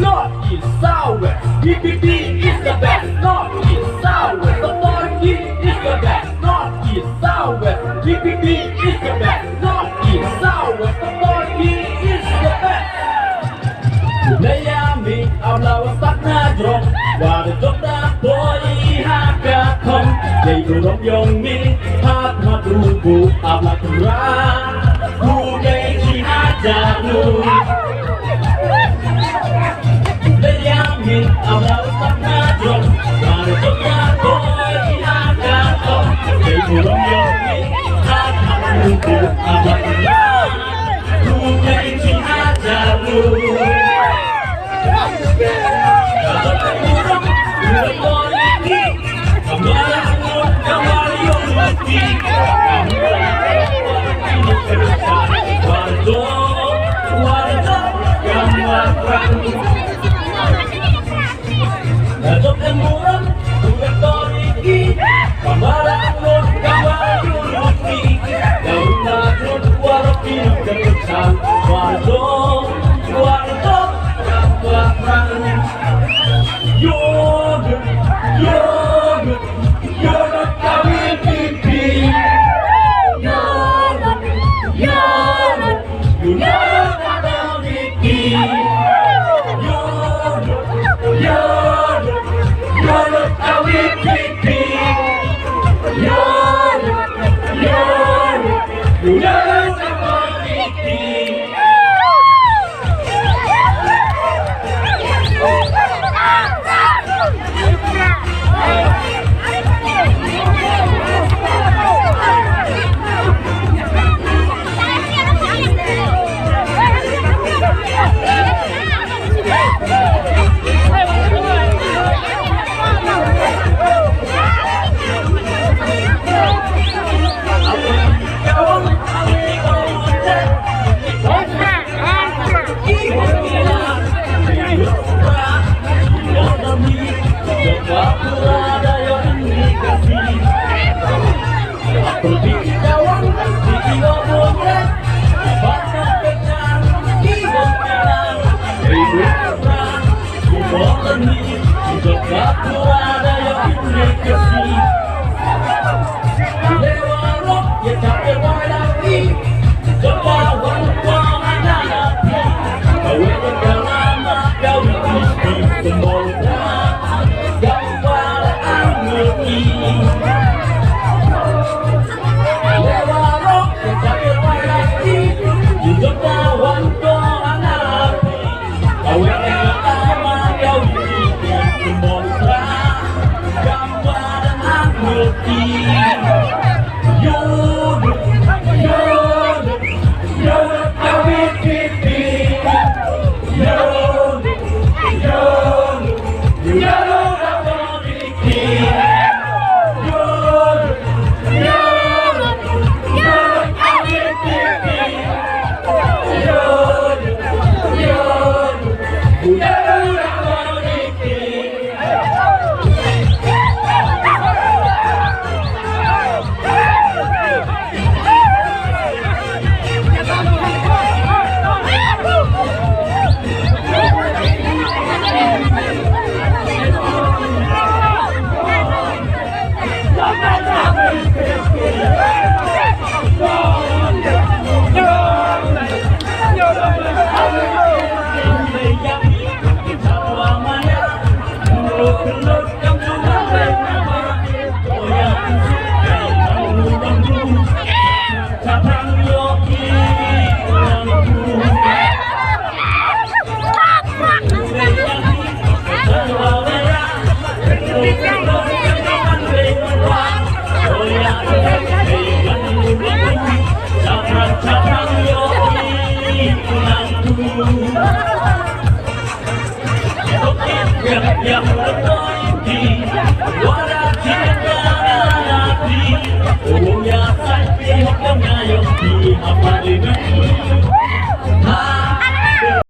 North, east, south, west, DPP is the best. North, east, south, west, authority is the best. North, east, south, west, DPP is the best. North, east, south, west, authority is the best. ในยามนี้เอาเราสักหน้าตรงว่าจะจบได้โดยหากกระทำในอุดมยงนี้พาดมาดูกูอาบลักราดูในที่อาจจะรู้ในยามนี้เอาเราสักหน้าตรงว่าจะจบได้โดยหากกระทำในอุดมยงนี้พาดมาดูกูอาบลักราดูในที่อาจจะรู้ Iya,